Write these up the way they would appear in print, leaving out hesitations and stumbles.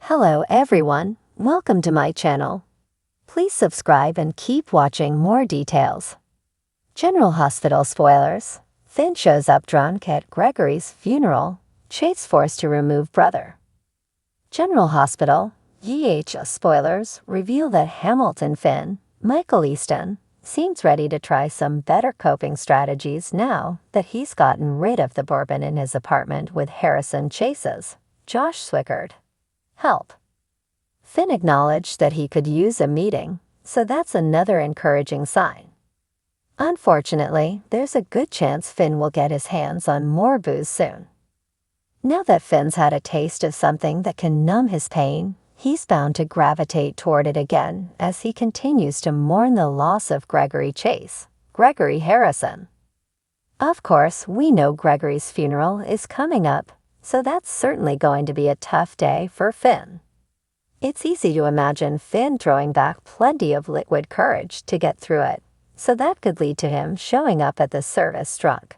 Hello everyone, welcome to my channel. Please subscribe and keep watching more details. General Hospital spoilers. Finn shows up drunk at Gregory's funeral. Chase forced to remove brother. General Hospital. Spoilers reveal that Hamilton Finn, Michael Easton, seems ready to try some better coping strategies now that he's gotten rid of the bourbon in his apartment with Harrison Chase's Josh Swickard help. Finn acknowledged that he could use a meeting, so that's another encouraging sign. Unfortunately, there's a good chance Finn will get his hands on more booze soon. Now that Finn's had a taste of something that can numb his pain, he's bound to gravitate toward it again as he continues to mourn the loss of Gregory Chase, Gregory Harrison. Of course, we know Gregory's funeral is coming up, so that's certainly going to be a tough day for Finn. It's easy to imagine Finn throwing back plenty of liquid courage to get through it, so that could lead to him showing up at the service drunk.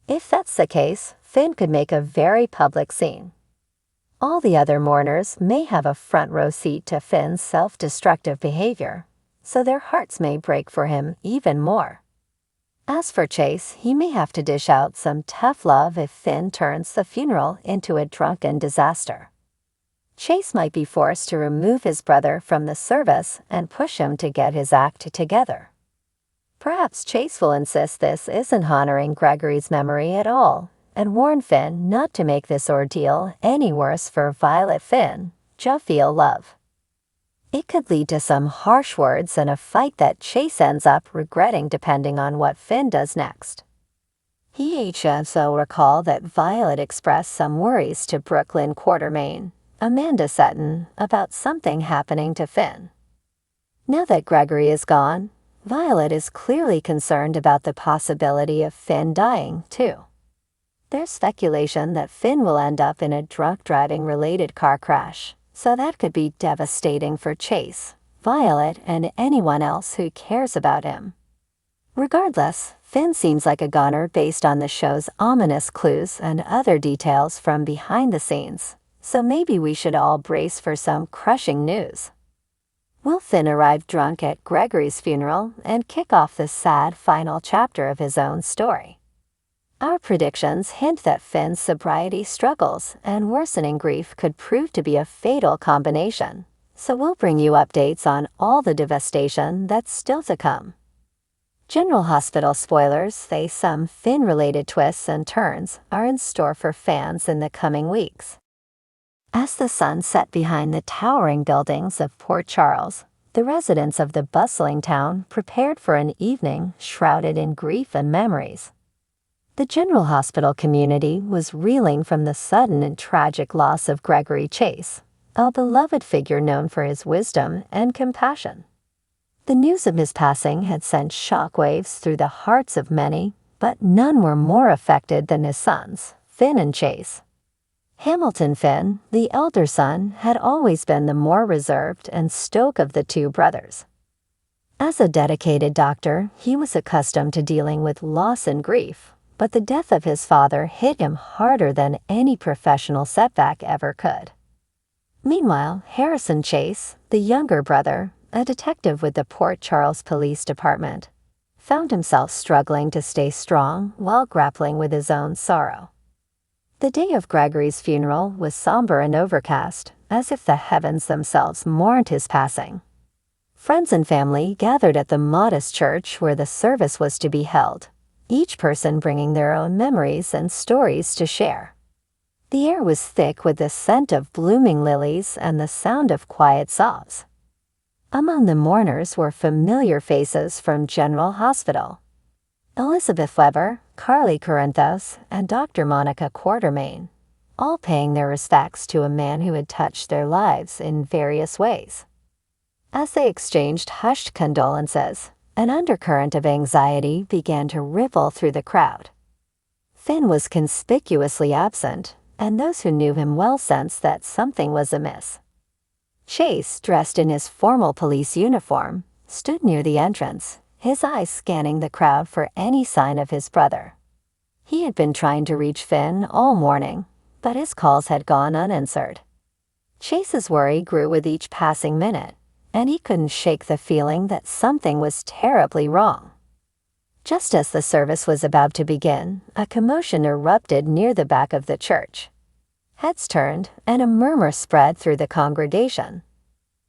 If that's the case, Finn could make a very public scene. All the other mourners may have a front row seat to Finn's self-destructive behavior, so their hearts may break for him even more. As for Chase, he may have to dish out some tough love if Finn turns the funeral into a drunken disaster. Chase might be forced to remove his brother from the service and push him to get his act together. Perhaps Chase will insist this isn't honoring Gregory's memory at all and warn Finn not to make this ordeal any worse for Violet Finn, Juffiel Love. It could lead to some harsh words and a fight that Chase ends up regretting depending on what Finn does next. He also recall that Violet expressed some worries to Brooklyn Quartermain, Amanda Sutton, about something happening to Finn. Now that Gregory is gone, Violet is clearly concerned about the possibility of Finn dying, too. There's speculation that Finn will end up in a drunk driving-related car crash, so that could be devastating for Chase, Violet, and anyone else who cares about him. Regardless, Finn seems like a goner based on the show's ominous clues and other details from behind the scenes, so maybe we should all brace for some crushing news. Will Finn arrive drunk at Gregory's funeral and kick off the sad final chapter of his own story? Our predictions hint that Finn's sobriety struggles and worsening grief could prove to be a fatal combination, so we'll bring you updates on all the devastation that's still to come. General Hospital spoilers say some Finn-related twists and turns are in store for fans in the coming weeks. As the sun set behind the towering buildings of Port Charles, the residents of the bustling town prepared for an evening shrouded in grief and memories. The General Hospital community was reeling from the sudden and tragic loss of Gregory Chase, a beloved figure known for his wisdom and compassion. The news of his passing had sent shockwaves through the hearts of many, but none were more affected than his sons, Finn and Chase. Hamilton Finn, the elder son, had always been the more reserved and stoic of the two brothers. As a dedicated doctor, he was accustomed to dealing with loss and grief, but the death of his father hit him harder than any professional setback ever could. Meanwhile, Harrison Chase, the younger brother, a detective with the Port Charles Police Department, found himself struggling to stay strong while grappling with his own sorrow. The day of Gregory's funeral was somber and overcast, as if the heavens themselves mourned his passing. Friends and family gathered at the modest church where the service was to be held, each person bringing their own memories and stories to share. The air was thick with the scent of blooming lilies and the sound of quiet sobs. Among the mourners were familiar faces from General Hospital: Elizabeth Weber, Carly Corinthos, and Dr. Monica Quartermain, all paying their respects to a man who had touched their lives in various ways. As they exchanged hushed condolences, an undercurrent of anxiety began to ripple through the crowd. Finn was conspicuously absent, and those who knew him well sensed that something was amiss. Chase, dressed in his formal police uniform, stood near the entrance, his eyes scanning the crowd for any sign of his brother. He had been trying to reach Finn all morning, but his calls had gone unanswered. Chase's worry grew with each passing minute, and he couldn't shake the feeling that something was terribly wrong. Just as the service was about to begin, a commotion erupted near the back of the church. Heads turned, and a murmur spread through the congregation.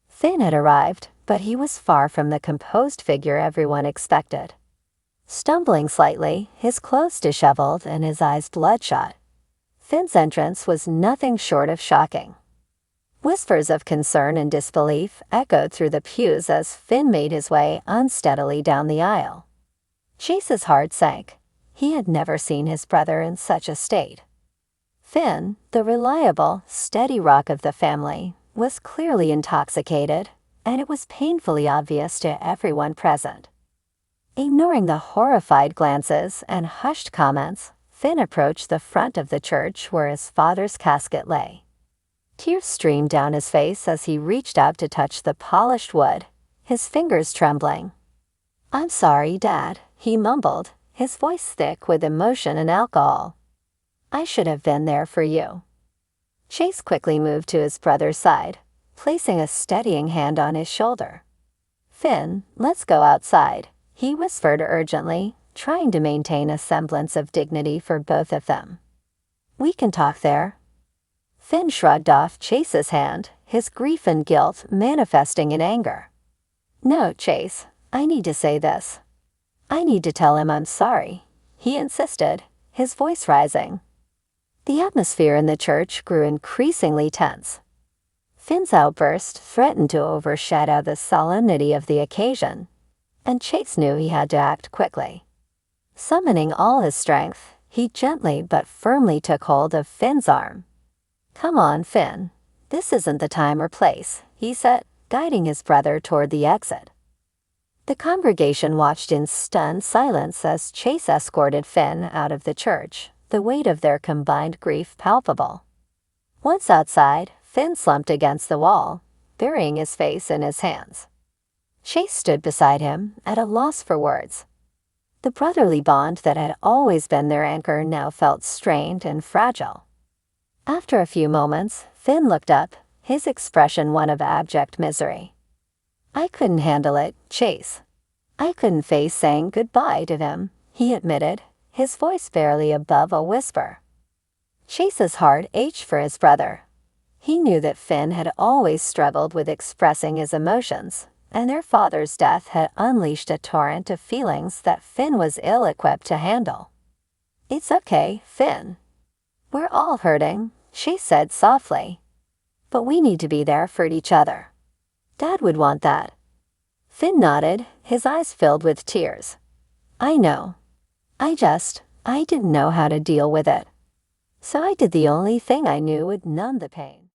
Finn had arrived, but he was far from the composed figure everyone expected. Stumbling slightly, his clothes disheveled and his eyes bloodshot, Finn's entrance was nothing short of shocking. Whispers of concern and disbelief echoed through the pews as Finn made his way unsteadily down the aisle. Chase's heart sank. He had never seen his brother in such a state. Finn, the reliable, steady rock of the family, was clearly intoxicated, and it was painfully obvious to everyone present. Ignoring the horrified glances and hushed comments, Finn approached the front of the church where his father's casket lay. Tears streamed down his face as he reached out to touch the polished wood, his fingers trembling. "I'm sorry, Dad," he mumbled, his voice thick with emotion and alcohol. "I should have been there for you." Chase quickly moved to his brother's side, placing a steadying hand on his shoulder. "Finn, let's go outside," he whispered urgently, trying to maintain a semblance of dignity for both of them. "We can talk there." Finn shrugged off Chase's hand, his grief and guilt manifesting in anger. "No, Chase, I need to say this. I need to tell him I'm sorry," he insisted, his voice rising. The atmosphere in the church grew increasingly tense. Finn's outburst threatened to overshadow the solemnity of the occasion, and Chase knew he had to act quickly. Summoning all his strength, he gently but firmly took hold of Finn's arm. "Come on, Finn. This isn't the time or place," he said, guiding his brother toward the exit. The congregation watched in stunned silence as Chase escorted Finn out of the church, the weight of their combined grief palpable. Once outside, Finn slumped against the wall, burying his face in his hands. Chase stood beside him, at a loss for words. The brotherly bond that had always been their anchor now felt strained and fragile. After a few moments, Finn looked up, his expression one of abject misery. "I couldn't handle it, Chase. I couldn't face saying goodbye to him," he admitted, his voice barely above a whisper. Chase's heart ached for his brother. He knew that Finn had always struggled with expressing his emotions, and their father's death had unleashed a torrent of feelings that Finn was ill-equipped to handle. "It's okay, Finn. We're all hurting," she said softly. "But we need to be there for each other. Dad would want that." Finn nodded, his eyes filled with tears. "I know. I didn't know how to deal with it. So I did the only thing I knew would numb the pain."